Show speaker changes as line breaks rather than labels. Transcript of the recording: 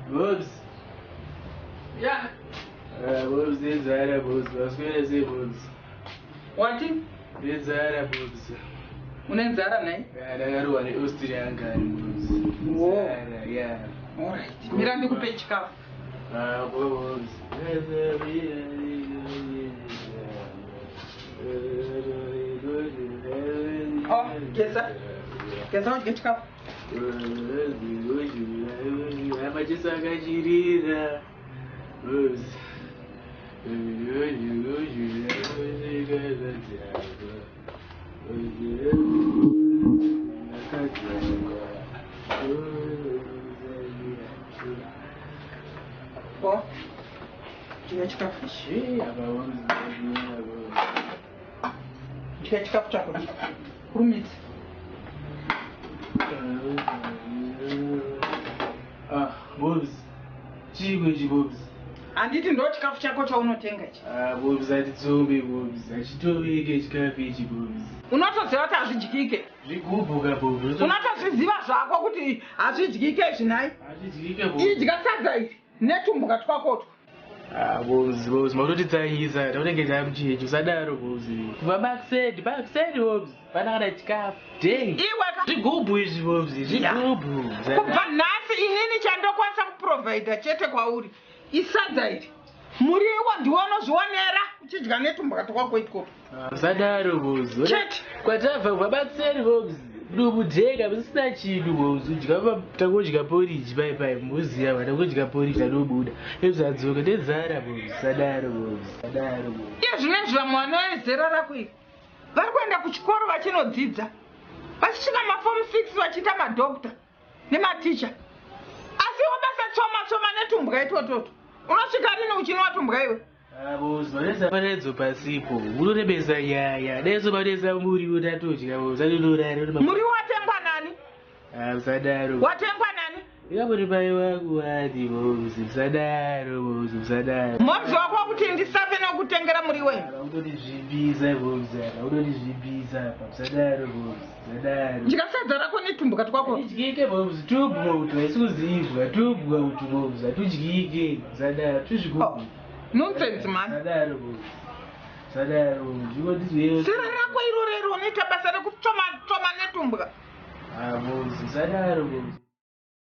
Bobs.
Yeah.
Bobs, these are Bobs. I was going to say Bobs.
What?
These are Bobs.
Unenzara nai?
Yeah, I got one Austrian guy.
Whoa.
Yeah.
Alright. Mirandi kupe chikafu.
Bobs.
Oh, gesa. Gesa onde chikafu.
Amajisakachirira Bobs.
Oh. Chika chikafu. Chika chikafu chako. Kurumidza.
Bobs. Chigwe Bobs.
Anditi ndo chikafu chako chaunotenga ichi.
Bobs atitsombe Bobs. Achitoveke chikafu ichi Bobs.
Unotoziva kuti hazvidyike.
Zvigubhuka Bobs.
Unotozviziva zvako kuti hazvidyike zvinai.
Hazvidyike Bobs.
Idya sadza iri netumbuka twakotwo.
Bobs, mautotitsanyisa taunenge tamuchechi usadaro Bobs. Kubva backside Bobs. Panakada chikafu. Dang. Zvigubhu izvi Bobs. Zvigubhu.
Kubva nhasi inini chandokwanisa kuprovhaidha chete kwauri isadza iri. Muriwo ndiwo unozvionera uchidya netumbuka twako itwo.
Usadaro Bobs.
Chete.
Kwatabva kubva backside Bobs. Dubudheka musina chinhu Bobs. Tangodya porridge pai muziya tangodya porridge tanobuda. Ezadzoka ndezara Bobs. Sadaro Bobs. Sadaro Bobs.
Iye zvinezvi vamwe vanoezera rako iri vari kuenda kuchikoro vachinodzidza vachisvika maform 6 vachiita madhokta nematicha asiwo basa tsoma netumbwa itototo unosvika rini uchinwa tumbwa iwe.
Bobs, vanesa panedzo pasipo unorebesa nyaya daiso vanesa muriwo tatodya Bobs.
Muriwo watengwa nani?
Sadaro.
Watengwa nani?
Ikambori pai wangu wati Bobs. Sadaro Bobs. Sadaro.
Mobzi wako wakuti ndisafe nekutengera muriwo ino.
Unotizvibisa Bobs. Unotizvibisa Sadaro Bobs. Sadaro.
Dya sadza rako netumbuka twako.
Hatudyike Bobs. Tubwa utu haisikuziibwa. Tubwa utu Bobs. Hatudyike. Sadaro. Tuzvigubhu.
Nonsense man.
Sadaro Bobs. Sadaro Bobs.
Sira rako irorero unoita basa rekutsoma netumbwa.
Bobs. Sadaro Bobs.